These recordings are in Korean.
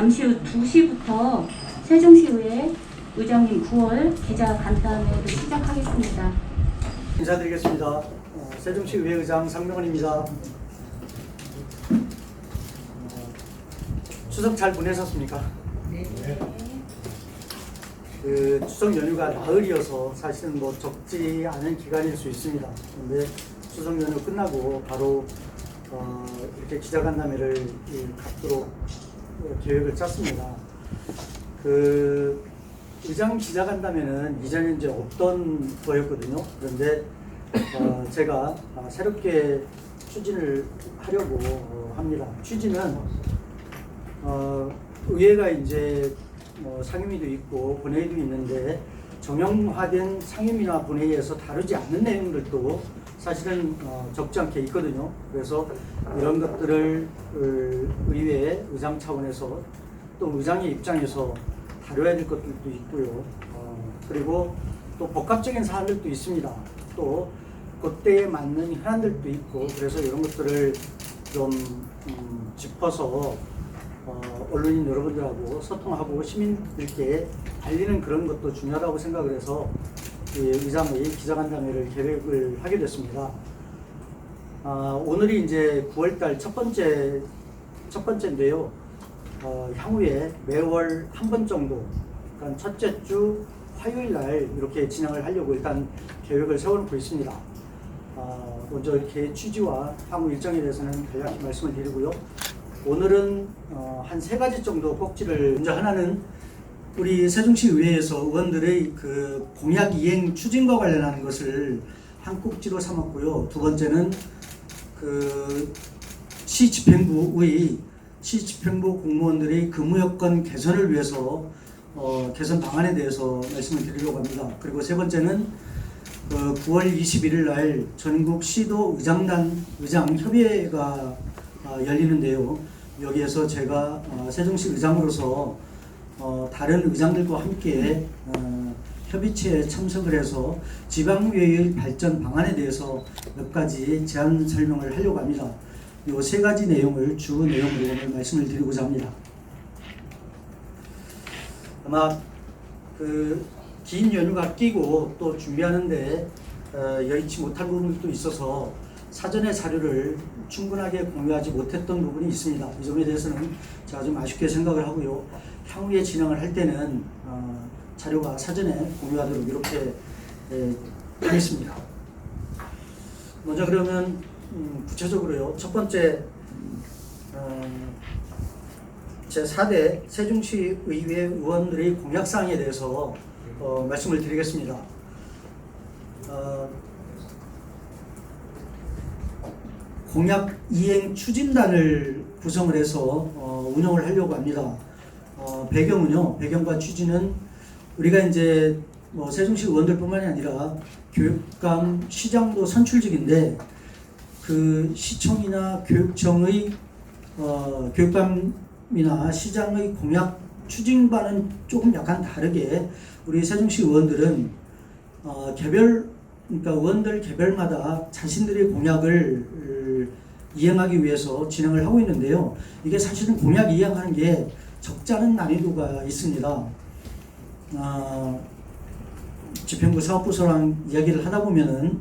잠시 후 2시부터 세종시의회 의장님 9월 기자 간담회를 시작하겠습니다. 인사드리겠습니다. 세종시 의회의장 상명원입니다. 추석 잘 보내셨습니까? 네. 추석 연휴가 나흘이어서 사실은 뭐 적지 않은 기간일 수 있습니다. 그런데 추석 연휴 끝나고 바로 이렇게 기자간담회를 갖도록 계획을 짰습니다. 의장 기자간담회는 이전에 이제 없던 거였거든요. 그런데 제가 새롭게 추진을 하려고 합니다. 취지는 의회가 이제 상임위도 있고 본회의도 있는데 정형화된 상임위나 본회의에서 다루지 않는 내용들도 사실은 적지 않게 있거든요. 그래서 이런 것들을 의회 의장 차원에서 또 의장의 입장에서 다뤄야 될 것들도 있고요. 그리고 또 복합적인 사안들도 있습니다. 또 그때에 맞는 현안들도 있고, 그래서 이런 것들을 좀 짚어서 언론인 여러분들하고 소통하고 시민들께 알리는 그런 것도 중요하다고 생각을 해서 의장의 기자간담회를 계획을 하게 됐습니다. 오늘이 이제 9월달 첫 번째인데요. 향후에 매월 한 번 정도, 그러니까 첫째 주 화요일 날 이렇게 진행을 하려고 일단 계획을 세워놓고 있습니다. 먼저 이렇게 취지와 향후 일정에 대해서는 간략히 말씀을 드리고요. 오늘은 한 3가지 정도 꼭지를, 먼저 하나는 우리 세종시 의회에서 의원들의 그 공약 이행 추진과 관련하는 것을 한 꼭지로 삼았고요. 두 번째는 시집행부 공무원들의 근무 여건 개선을 위해서 개선 방안에 대해서 말씀을 드리려고 합니다. 그리고 세 번째는 9월 21일 날 전국 시도 의장 협의회가 열리는데요. 여기에서 제가 세종시 의장으로서 다른 의장들과 함께 협의체에 참석을 해서 지방의회의 발전 방안에 대해서 몇 가지 제안 설명을 하려고 합니다. 이 3가지 내용을 주 내용으로 오늘 말씀을 드리고자 합니다. 아마 긴 연휴가 끼고 또 준비하는데 여의치 못한 부분도 있어서 사전에 자료를 충분하게 공유하지 못했던 부분이 있습니다. 이 점에 대해서는 제가 좀 아쉽게 생각을 하고요. 향후에 진행을 할 때는 자료가 사전에 공유하도록 이렇게 하겠습니다. 먼저 그러면 구체적으로요. 첫 번째, 제4대 세종시 의회 의원들의 공약사항에 대해서 말씀을 드리겠습니다. 공약 이행 추진단을 구성을 해서 운영을 하려고 합니다. 배경과 취지는 우리가 이제 세종시 의원들뿐만이 아니라 교육감, 시장도 선출직인데 그 시청이나 교육청의 교육감이나 시장의 공약 추진과는 조금 약간 다르게 우리 세종시 의원들은 그러니까 의원들 개별마다 자신들의 공약을 이행하기 위해서 진행을 하고 있는데요. 이게 사실은 공약 이행하는 게 적지 않은 난이도가 있습니다. 집행부 사업부서랑 이야기를 하다 보면은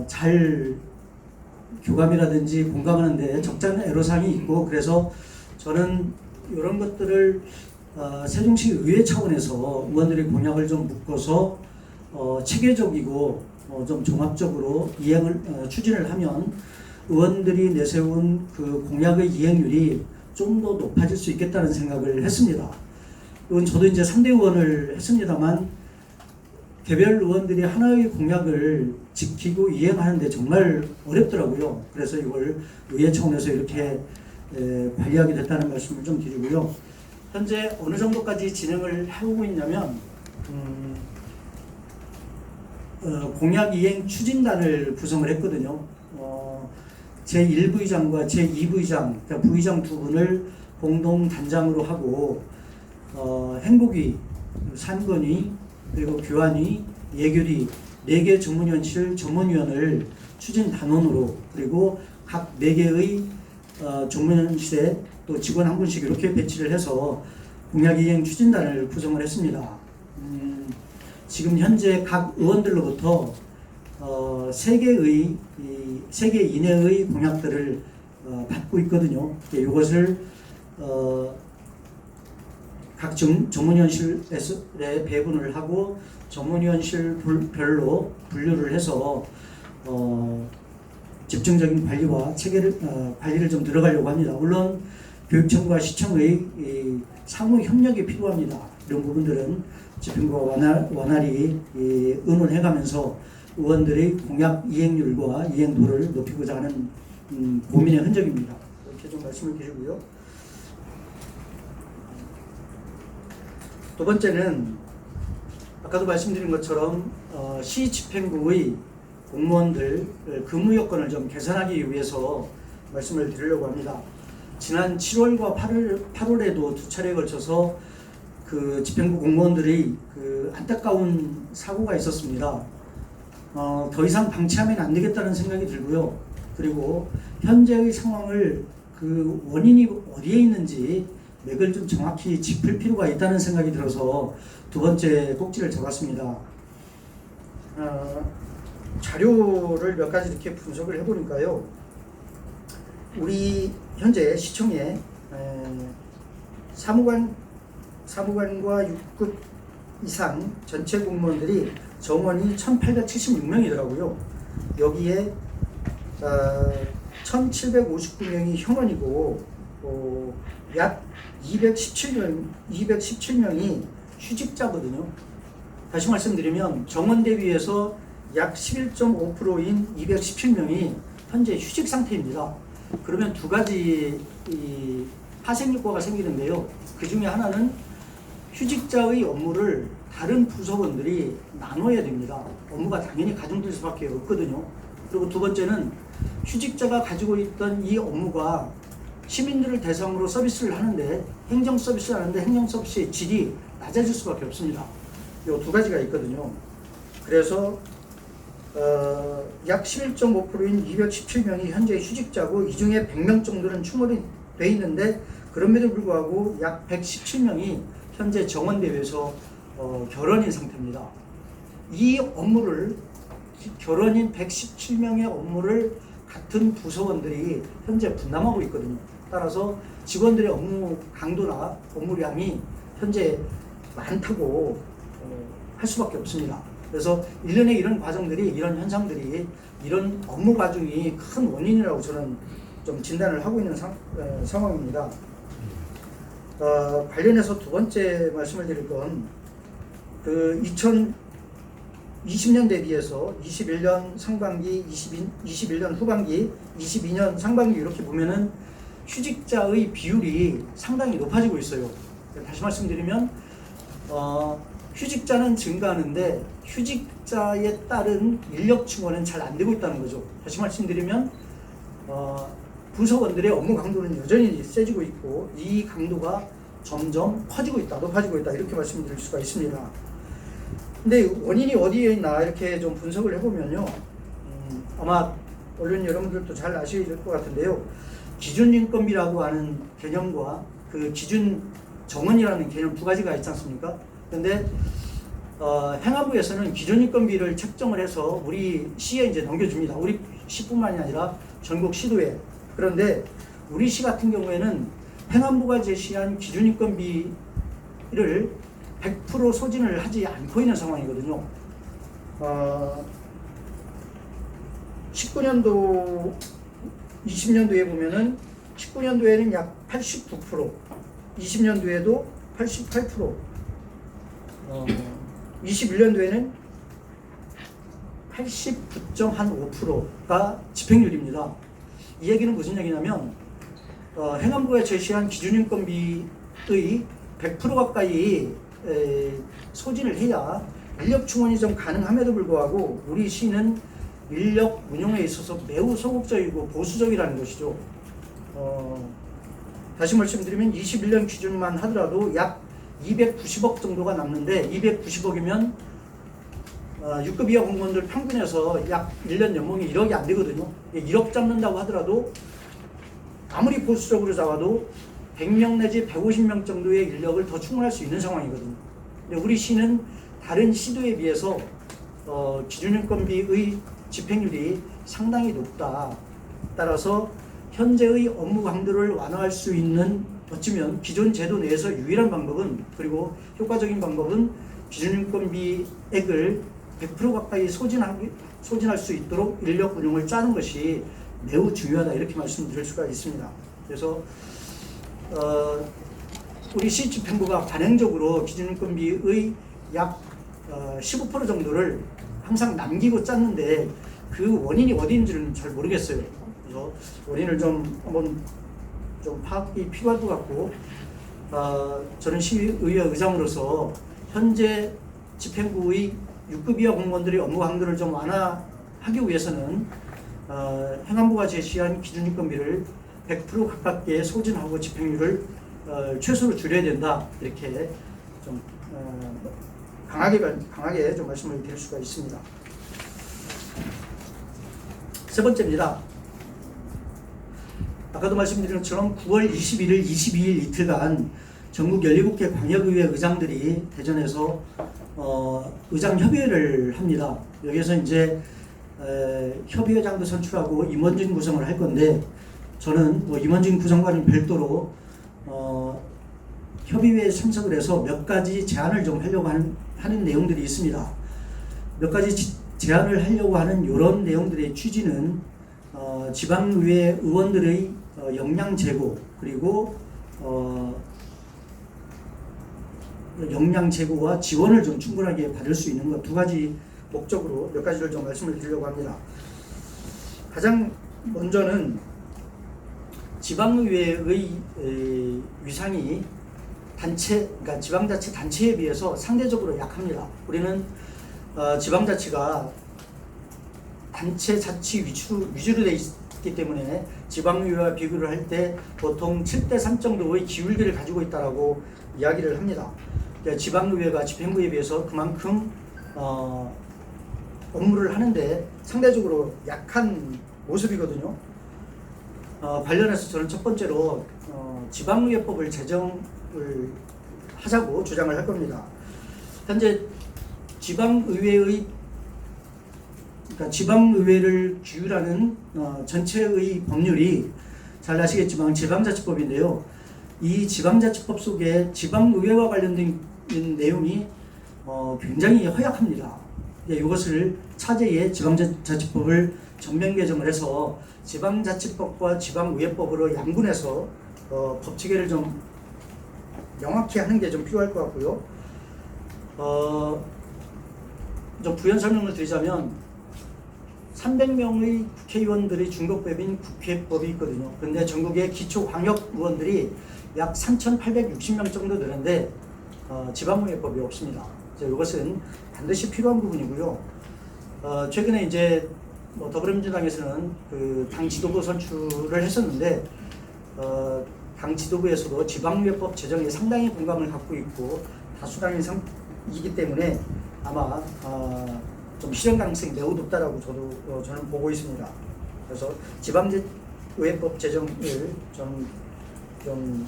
잘 교감이라든지 공감하는데 적지 않은 애로사항이 있고, 그래서 저는 이런 것들을 세종시 의회 차원에서 의원들의 공약을 좀 묶어서 체계적이고 좀 종합적으로 추진을 하면 의원들이 내세운 그 공약의 이행률이 좀 더 높아질 수 있겠다는 생각을 했습니다. 이건 저도 이제 3대 의원을 했습니다만 개별 의원들이 하나의 공약을 지키고 이행하는데 정말 어렵더라고요. 그래서 이걸 의회 차원에서 이렇게 관리하게 됐다는 말씀을 좀 드리고요. 현재 어느 정도까지 진행을 해오고 있냐면 공약 이행 추진단을 구성을 했거든요. 제1부의장과 제2부의장, 그러니까 부의장 2분을 공동 단장으로 하고 행복위, 산건위, 그리고 교환위, 예결위 4개 전문위원실 전문위원을 추진 단원으로, 그리고 각 4개의 전문위원실에 또 또 직원 한 분씩 이렇게 배치를 해서 공약 이행 추진단을 구성을 했습니다. 지금 현재 각 의원들로부터 3개 이내의 공약들을 받고 있거든요. 이것을 각 전문위원실에 배분을 하고 전문위원실별로 분류를 해서 집중적인 관리와 관리를 좀 들어가려고 합니다. 물론 교육청과 시청의 상호 협력이 필요합니다. 이런 부분들은 집행부와 원활히 의논해가면서 의원들의 공약 이행률과 이행도를 높이고자 하는 고민의 흔적입니다. 이렇게 좀 말씀을 드리고요. 두 번째는 아까도 말씀드린 것처럼 시 집행부의 공무원들 근무 여건을 좀 개선하기 위해서 말씀을 드리려고 합니다. 지난 7월과 8월에도 두 차례에 걸쳐서 그 집행부 공무원들의 그 안타까운 사고가 있었습니다. 더 이상 방치하면 안 되겠다는 생각이 들고요. 그리고 현재의 상황을 그 원인이 어디에 있는지 맥을 좀 정확히 짚을 필요가 있다는 생각이 들어서 두 번째 꼭지를 잡았습니다. 자료를 몇 가지 이렇게 분석을 해보니까요. 우리 현재 시청에 사무관과 6급 이상 전체 공무원들이 정원이 1876명이더라고요. 여기에 1759명이 현원이고 약 217명이 휴직자거든요. 다시 말씀드리면 정원 대비해서 약 11.5%인 217명이 현재 휴직 상태입니다. 그러면 두 가지 파생효과가 생기는데요. 그 중에 하나는 휴직자의 업무를 다른 부서원들이 나눠야 됩니다. 업무가 당연히 가중될 수밖에 없거든요. 그리고 두 번째는 휴직자가 가지고 있던 이 업무가 시민들을 대상으로 서비스를 하는데 행정 서비스를 하는데 행정 서비스의 질이 낮아질 수밖에 없습니다. 이 두 가지가 있거든요. 그래서 약 11.5%인 217명이 현재 휴직자고 이 중에 100명 정도는 충원이 돼 있는데 그럼에도 불구하고 약 117명이 현재 정원대회에서 결원인 상태입니다. 이 업무를 결원인 117명의 업무를 같은 부서원들이 현재 분담하고 있거든요. 따라서 직원들의 업무 강도나 업무량이 현재 많다고 할 수밖에 없습니다. 그래서 일련의 이런 과정들이, 이런 현상들이, 이런 업무 과중이 큰 원인이라고 저는 좀 진단을 하고 있는 상황입니다. 관련해서 두 번째 말씀을 드릴 건, 그 2020년 대비해서 21년 상반기, 21년 후반기, 22년 상반기 이렇게 보면은 휴직자의 비율이 상당히 높아지고 있어요. 다시 말씀드리면, 휴직자는 증가하는데 휴직자에 따른 인력 증원은 잘 안 되고 있다는 거죠. 다시 말씀드리면 부서원들의 업무 강도는 여전히 세지고 있고 이 강도가 점점 커지고 있다, 높아지고 있다 이렇게 말씀드릴 수가 있습니다. 근데 원인이 어디에 있나 이렇게 좀 분석을 해보면요. 아마 언론 여러분들도 잘 아실 것 같은데요. 기준인건비라고 하는 개념과 그 기준 정원이라는 개념 두 가지가 있지 않습니까? 근데 행안부에서는 기준인건비를 책정을 해서 우리 시에 이제 넘겨줍니다. 우리 시뿐만이 아니라 전국 시도에. 그런데 우리 시 같은 경우에는 행안부가 제시한 기준인건비를 100% 소진을 하지 않고 있는 상황이거든요. 19년도, 20년도에 보면은 19년도에는 약 89%, 20년도에도 88%, 21년도에는 89.5%가 집행률입니다. 이 얘기는 무슨 얘기냐면 행안부가 제시한 기준인건비의 100% 가까이 소진을 해야 인력 충원이 좀 가능함에도 불구하고 우리 시는 인력 운용에 있어서 매우 소극적이고 보수적이라는 것이죠. 다시 말씀드리면 21년 기준만 하더라도 약 290억 정도가 남는데 290억이면 6급 이하 공무원들 평균에서 약 1년 연봉이 1억이 안 되거든요. 1억 잡는다고 하더라도 아무리 보수적으로 잡아도 100명 내지 150명 정도의 인력을 더 충원할 수 있는 상황이거든요. 근데 우리 시는 다른 시도에 비해서 기준인건비의 집행률이 상당히 높다. 따라서 현재의 업무 강도를 완화할 수 있는 어쩌면 기존 제도 내에서 유일한 방법은, 그리고 효과적인 방법은 기준인건비액을 100% 가까이 소진할 수 있도록 인력 운용을 짜는 것이 매우 중요하다, 이렇게 말씀드릴 수가 있습니다. 그래서 우리 시집행부가 관행적으로 기준인건비의 약 15% 정도를 항상 남기고 짰는데 그 원인이 어디인지는 잘 모르겠어요. 그래서 원인을 한번 파악이 필요할 것 같고, 저는 시의회 의장으로서 현재 집행부의 6급 이하 공무원들의 업무 강도를 좀 완화하기 위해서는 행안부가 제시한 기준인건비를 100% 가깝게 소진하고 집행률을 최소로 줄여야 된다, 이렇게 좀 강하게 좀 말씀을 드릴 수가 있습니다. 세 번째입니다. 아까도 말씀드린 것처럼 9월 21일, 22일 이틀간 전국 17개 광역의회 의장들이 대전에서 의장협의회를 합니다. 여기에서 이제 협의회장도 선출하고 임원진 구성을 할 건데, 저는 임원진 구성과는 별도로 협의회에 참석을 해서 몇 가지 제안을 좀 하려고 하는 내용들이 있습니다. 몇 가지 제안을 하려고 하는 이런 내용들의 취지는 지방의회 의원들의 역량 제고, 그리고 역량 제고와 지원을 좀 충분하게 받을 수 있는 것, 두 가지 목적으로 몇 가지를 좀 말씀을 드리려고 합니다. 가장 먼저는 지방의회의 위상이 그러니까 지방자치 단체에 비해서 상대적으로 약합니다. 우리는 지방자치가 단체 자치 위주로 되어 있기 때문에 지방의회와 비교를 할 때 보통 7대3 정도의 기울기를 가지고 있다라고 이야기를 합니다. 그러니까 지방의회가 집행부에 비해서 그만큼 업무를 하는데 상대적으로 약한 모습이거든요. 관련해서 저는 첫 번째로 지방의회법을 제정을 하자고 주장을 할 겁니다. 현재 지방의회를 규율하는 전체의 법률이 잘 아시겠지만 지방자치법인데요. 이 지방자치법 속에 지방의회와 관련된 내용이 굉장히 허약합니다. 이것을 차제에 지방자치법을 전면 개정을 해서 지방자치법과 지방의회법으로 양분해서 법 체계를 좀 명확히 하는 게 좀 필요할 것 같고요. 좀 부연 설명을 드리자면 300명의 국회의원들이 중복법인 국회법이 있거든요. 그런데 전국의 기초광역의원들이 약 3,860명 정도 되는데 지방의회법이 없습니다. 이것은 반드시 필요한 부분이고요. 최근에 이제 더불어민주당에서는 그 당 지도부 선출을 했었는데 당 지도부에서도 지방의회법 제정에 상당히 공감을 갖고 있고 다수당이기 때문에 아마 좀 실현 가능성이 매우 높다라고 저는 보고 있습니다. 그래서 지방의회법 제정을 저는 좀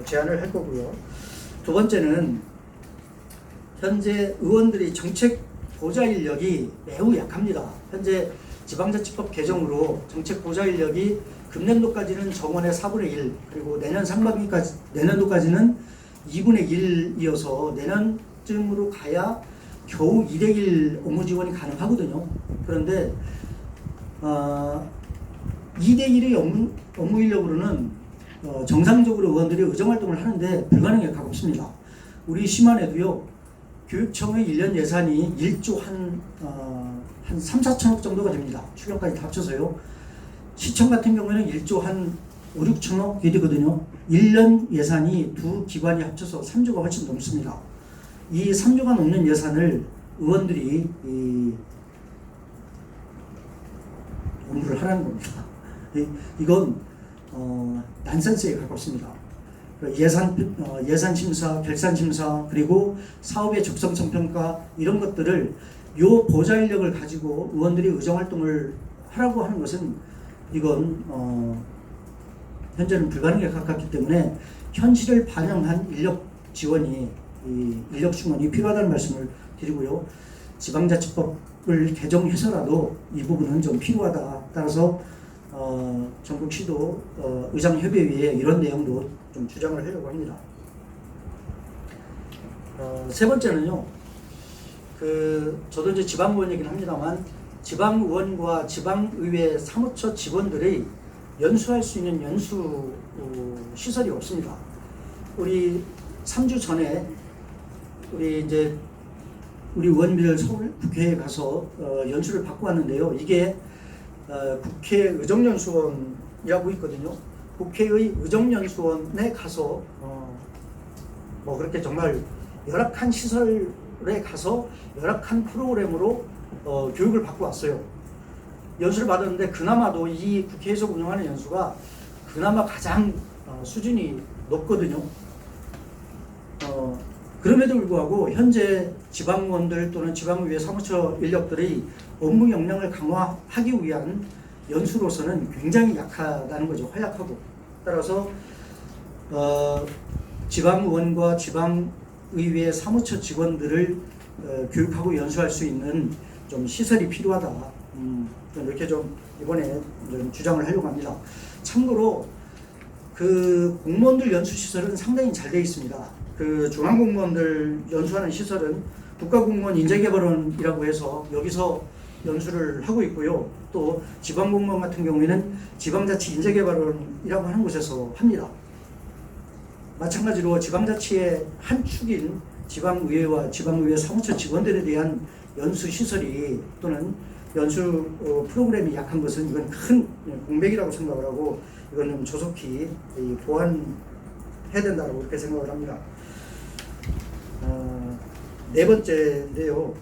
제안을 할 거고요. 두 번째는 현재 의원들이 정책 보좌 인력이 매우 약합니다. 현재 지방자치법 개정으로 정책 보좌 인력이 금년도까지는 정원의 4분의 1, 그리고 내년 상반기까지, 내년도까지는 2분의 1이어서 내년쯤으로 가야 겨우 2대1 업무 지원이 가능하거든요. 그런데 2대1의 업무 인력으로는 정상적으로 의원들이 의정활동을 하는데 불가능에 가깝습니다. 우리 시만 해도요, 교육청의 1년 예산이 1조 한 3, 4천억 정도가 됩니다. 추경까지 다 합쳐서요. 시청 같은 경우에는 1조 한 5, 6천억이 되거든요. 1년 예산이 두 기관이 합쳐서 3조가 훨씬 넘습니다. 이 3조가 넘는 예산을 의원들이 업무를 하라는 겁니다. 이건 난센스에 가깝습니다. 예산 심사, 결산 심사, 그리고 사업의 적성성 평가, 이런 것들을 요 보좌 인력을 가지고 의원들이 의정 활동을 하라고 하는 것은 이건 현재는 불가능에 가깝기 때문에 현실을 반영한 인력 지원이 이 인력 충원이 필요하다는 말씀을 드리고요. 지방자치법을 개정해서라도 이 부분은 좀 필요하다. 따라서 전국시도 의장협의회에 이런 내용도 좀 주장을 하려고 합니다. 세 번째는요. 저도 이제 지방의원이긴 합니다만 지방의원과 지방의회 사무처 직원들이 연수할 수 있는 연수 시설이 없습니다. 우리 3주 전에 우리 의원들 서울 국회에 가서 연수를 받고 왔는데요. 이게 국회 의정연수원이라고 있거든요. 국회의 의정연수원에 가서 뭐 그렇게 정말 열악한 시설에 가서 열악한 프로그램으로 교육을 받고 왔어요. 연수를 받았는데 그나마도 이 국회에서 운영하는 연수가 그나마 가장 수준이 높거든요. 그럼에도 불구하고 현재 지방의원들 또는 지방의회 사무처 인력들이 업무 역량을 강화하기 위한 연수로서는 굉장히 약하다는 거죠. 허약하고. 따라서 지방의원과 지방의회 사무처 직원들을 교육하고 연수할 수 있는 좀 시설이 필요하다. 좀 이렇게 좀 이번에 좀 주장을 하려고 합니다. 참고로 공무원들 연수 시설은 상당히 잘 되어 있습니다. 중앙공무원들 연수하는 시설은 국가공무원 인재개발원이라고 해서 여기서 연수를 하고 있고요. 또 지방공무원 같은 경우에는 지방자치 인재개발원이라고 하는 곳에서 합니다. 마찬가지로 지방자치의 한 축인 지방의회와 지방의회 사무처 직원들에 대한 연수 시설이 또는 연수 프로그램이 약한 것은 이건 큰 공백이라고 생각을 하고 이거는 조속히 보완해야 된다고 그렇게 생각을 합니다. 네 번째인데요.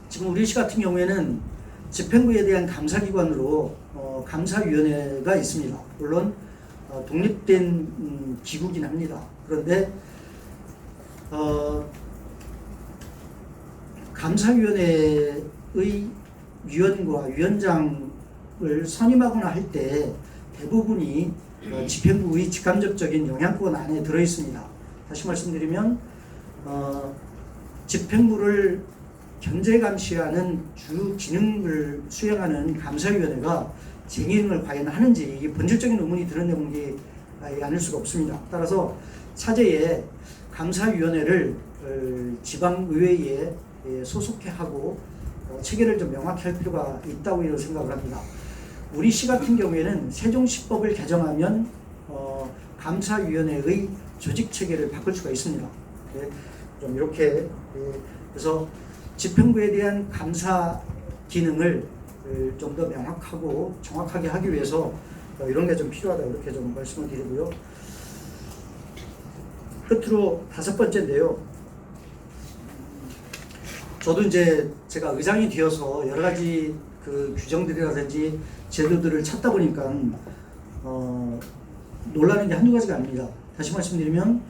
지금 우리시 같은 경우에는 집행부에 대한 감사기관으로 감사위원회가 있습니다. 물론 독립된 기구긴 합니다. 그런데 감사위원회의 위원과 위원장을 선임하거나 할 때 대부분이 집행부의 직간접적인 영향권 안에 들어 있습니다. 다시 말씀드리면 집행부를 견제 감시하는 주 기능을 수행하는 감사위원회가 제 기능을 과연 하는지 이게 본질적인 의문이 드러내는 게 아닐 수가 없습니다. 따라서 차제에 감사위원회를 지방의회에 소속해 하고 체계를 좀 명확히 할 필요가 있다고 생각을 합니다. 우리 시 같은 경우에는 세종시법을 개정하면 감사위원회의 조직 체계를 바꿀 수가 있습니다. 좀 이렇게 그래서 집행부에 대한 감사 기능을 좀 더 명확하고 정확하게 하기 위해서 이런 게 좀 필요하다 이렇게 좀 말씀을 드리고요. 끝으로 다섯 번째인데요. 저도 이제 제가 의장이 되어서 여러 가지 규정들이라든지 제도들을 찾다 보니까 놀라는 게 한두 가지가 아닙니다. 다시 말씀드리면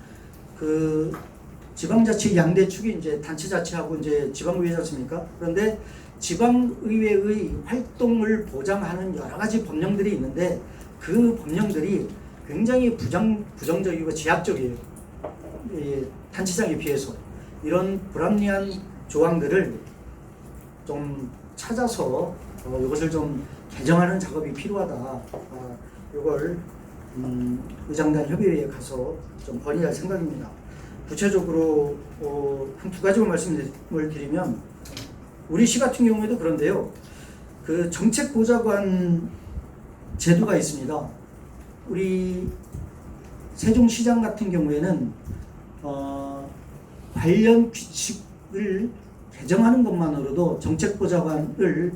지방자치 양대 축이 이제 단체자치하고 이제 지방의회지 않습니까? 그런데 지방의회의 활동을 보장하는 여러 가지 법령들이 있는데 그 법령들이 굉장히 부정적이고 제약적이에요. 단체장에 비해서 이런 불합리한 조항들을 좀 찾아서 이것을 좀 개정하는 작업이 필요하다. 이걸 의장단 협의회에 가서 좀 건의할 생각입니다. 구체적으로 한 두 가지만 말씀을 드리면 우리 시 같은 경우에도 그런데요. 정책보좌관 제도가 있습니다. 우리 세종시장 같은 경우에는 관련 규칙을 개정하는 것만으로도 정책보좌관을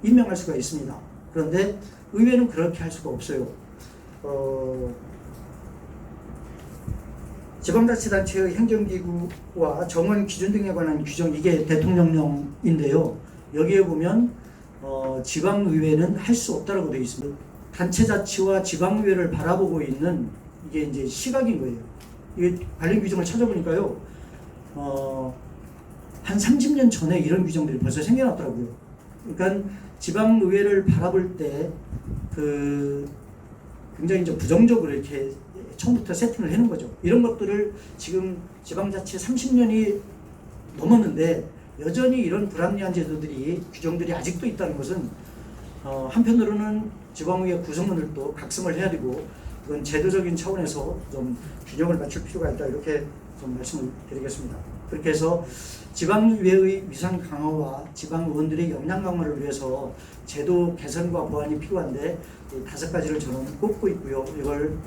임명할 수가 있습니다. 그런데 의회는 그렇게 할 수가 없어요. 지방자치단체의 행정기구와 정원 기준 등에 관한 규정, 이게 대통령령인데요. 여기에 보면 지방의회는 할 수 없다라고 되어 있습니다. 단체자치와 지방의회를 바라보고 있는 이게 이제 시각인 거예요. 이게 관련 규정을 찾아보니까요. 한 30년 전에 이런 규정들이 벌써 생겨났더라고요. 그러니까 지방의회를 바라볼 때 굉장히 이제 부정적으로 이렇게 처음부터 세팅을 해놓은 거죠. 이런 것들을 지금 지방자치 30년이 넘었는데 여전히 이런 불합리한 제도들이 규정들이 아직도 있다는 것은 한편으로는 지방의회 구성원들도 각성을 해야 되고 그건 제도적인 차원에서 좀 균형을 맞출 필요가 있다 이렇게 좀 말씀을 드리겠습니다. 그렇게 해서 지방의회의 위상 강화와 지방의원들의 역량 강화를 위해서 제도 개선과 보완이 필요한데 이 5가지를 저는 꼽고 있고요. 이걸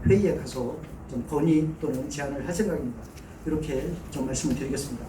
회의에 가서 좀 건의 또는 제안을 할 생각입니다. 이렇게 좀 말씀을 드리겠습니다.